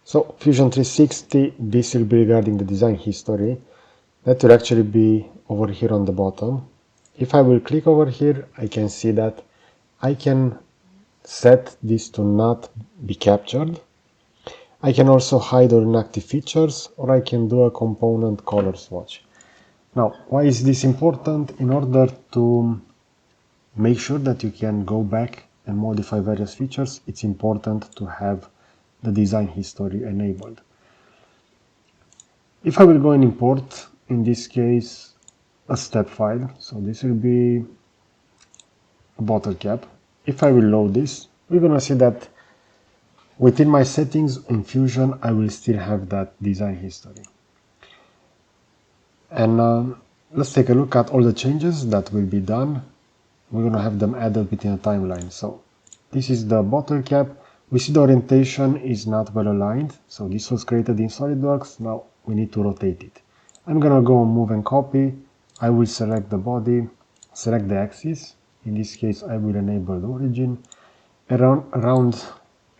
So Fusion 360, this will be regarding the design history. That will actually be over here on the bottom. If I will click over here, I can see that I can set this to not be captured. I can also hide or inactive features, or I can do a component color swatch. Now, why is this important? In order to make sure that you can go back and modify various features, it's important to have the design history enabled. If I will go and import, in this case, a step file, so this will be a bottle cap. If I will load this, we're gonna see that within my settings in Fusion, I will still have that design history. And let's take a look at all the changes that will be done. We're gonna have them added within a timeline. So this is the bottle cap. We see the orientation is not well aligned. So this was created in SolidWorks. Now we need to rotate it. I'm gonna go and move and copy. I will select the body, select the axis. In this case, I will enable the origin. Around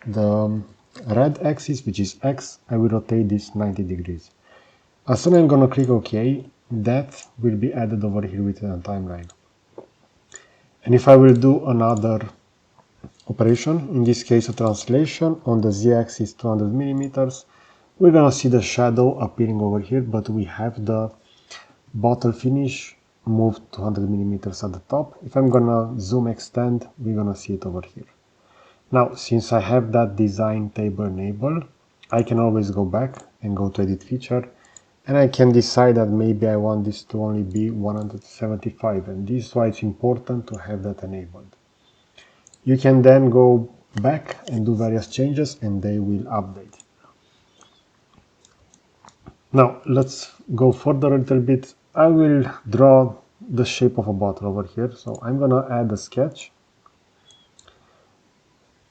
the red axis, which is X, I will rotate this 90 degrees. As soon as I'm gonna click OK, that will be added over here within a timeline. And if I will do another operation, in this case a translation on the z-axis 200 millimeters, we're gonna see the shadow appearing over here, but we have the bottle finish moved 200 millimeters at the top. If I'm gonna zoom extend, we're gonna see it over here. Now, since I have that design table enabled, I can always go back and go to edit feature, and I can decide that maybe I want this to only be 175, and this is why it's important to have that enabled. You can then go back and do various changes and they will update. Now let's go further a little bit. I will draw the shape of a bottle over here, so I'm gonna add a sketch.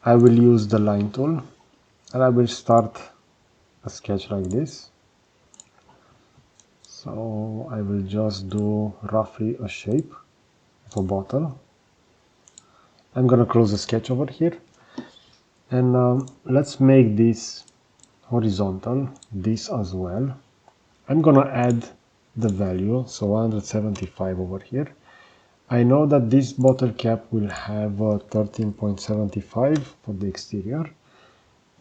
I will use the line tool and I will start a sketch like this. So I will just do roughly a shape of a bottle. I'm gonna close the sketch over here, and let's make this horizontal, this as well. I'm gonna add the value, so 175 over here. I know that this bottle cap will have 13.75 for the exterior,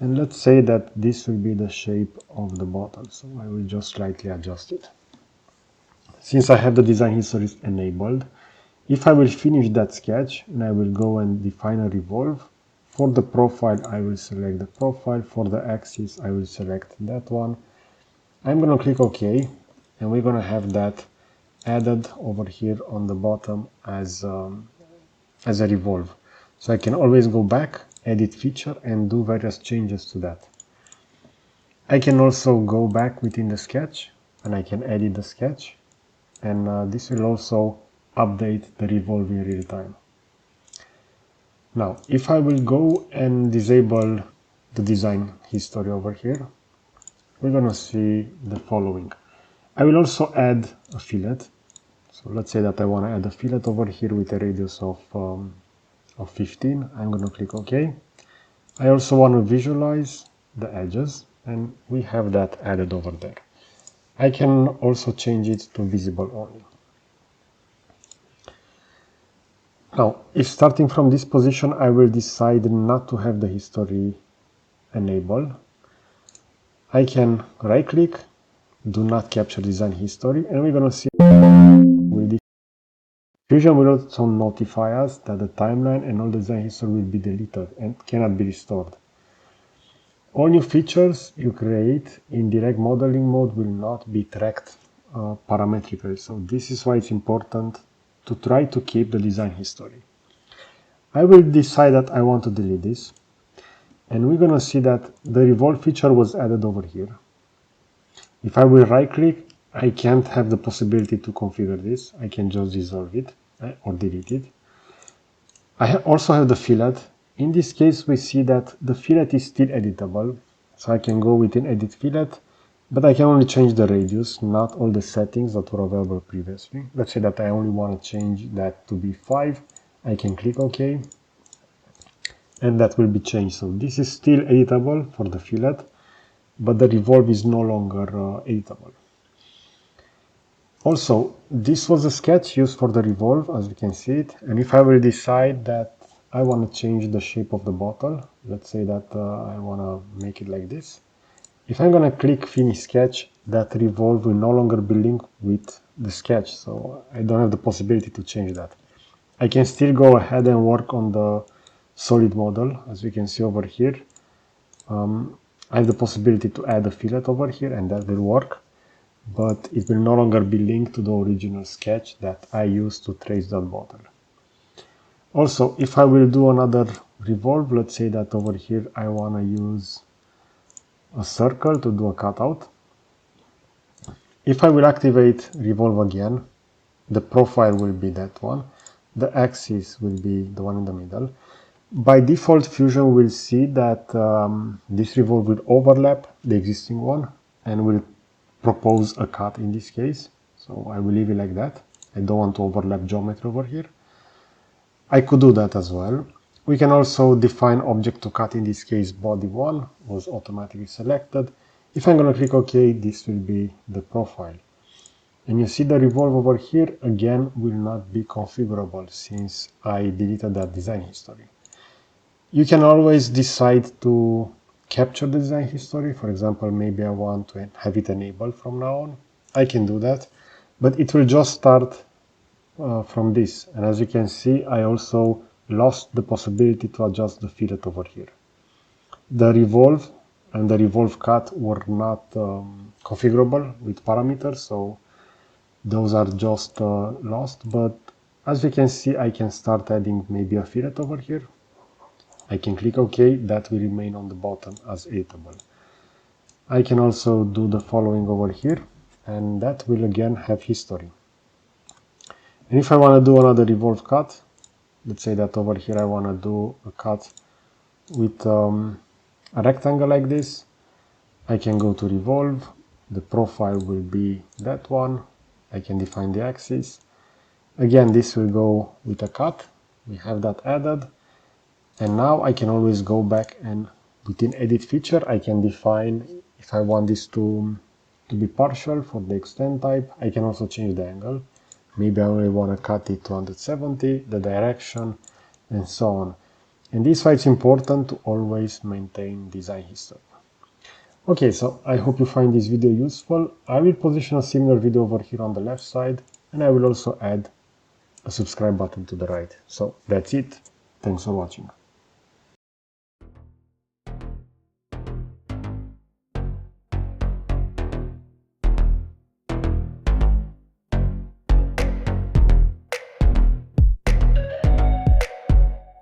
and let's say that this will be the shape of the bottle, so I will just slightly adjust it. Since I have the design history enabled, if I will finish that sketch and I will go and define a revolve, for the profile I will select the profile, for the axis I will select that one. I'm gonna click OK, and we're gonna have that added over here on the bottom as a revolve. So I can always go back, edit feature, and do various changes to that. I can also go back within the sketch and I can edit the sketch, and this will also update the revolve in real time. Now, if I will go and disable the design history over here, we're gonna see the following. I will also add a fillet. So let's say that I want to add a fillet over here with a radius of 15. I'm gonna click OK. I also want to visualize the edges, and we have that added over there. I can also change it to visible only. Now, if starting from this position, I will decide not to have the history enabled, I can right click, do not capture design history, and we're gonna see Fusion will also notify us that the timeline and all design history will be deleted and cannot be restored. All new features you create in direct modeling mode will not be tracked parametrically, so this is why it's important to try to keep the design history. I will decide that I want to delete this, and we're gonna see that the Revolve feature was added over here. If I will right click, I can't have the possibility to configure this. I can just dissolve it or delete it. I also have the fillet. In this case, we see that the fillet is still editable. So I can go within edit fillet, but I can only change the radius, not all the settings that were available previously. Let's say that I only want to change that to be 5. I can click OK, and that will be changed. So this is still editable for the fillet. but the revolve is no longer editable. Also, this was a sketch used for the revolve, as we can see it, and if I will decide that I want to change the shape of the bottle, let's say that I want to make it like this. If I'm going to click finish sketch, that revolve will no longer be linked with the sketch, so I don't have the possibility to change that. I can still go ahead and work on the solid model, as we can see over here. I have the possibility to add a fillet over here, and that will work, but it will no longer be linked to the original sketch that I used to trace that bottle. Also, if I will do another revolve, let's say that over here I want to use a circle to do a cutout. If I will activate revolve again, the profile will be that one, the axis will be the one in the middle. By default, Fusion will see that this revolve will overlap the existing one and will propose a cut in this case. So I will leave it like that. I don't want to overlap geometry over here. I could do that as well. We can also define object to cut. In this case, body 1 was automatically selected. If I'm going to click OK, this will be the profile. And you see the revolve over here again will not be configurable since I deleted that design history. You can always decide to capture the design history. For example, maybe I want to have it enabled from now on. I can do that, but it will just start from this. And as you can see, I also lost the possibility to adjust the fillet over here. The revolve and the revolve cut were not configurable with parameters, so those are just lost. But as you can see, I can start adding maybe a fillet over here. I can click OK, that will remain on the bottom as editable. I can also do the following over here, and that will again have history. And if I want to do another revolve cut, let's say that over here I want to do a cut with a rectangle like this, I can go to revolve, the profile will be that one, I can define the axis. Again, this will go with a cut, we have that added. And now I can always go back and within edit feature, I can define if I want this to be partial for the extend type. I can also change the angle. Maybe I only want to cut it to 170, the direction, and so on. And this is why it's important to always maintain design history. Okay, so I hope you find this video useful. I will position a similar video over here on the left side, and I will also add a subscribe button to the right. So that's it. Thanks for watching.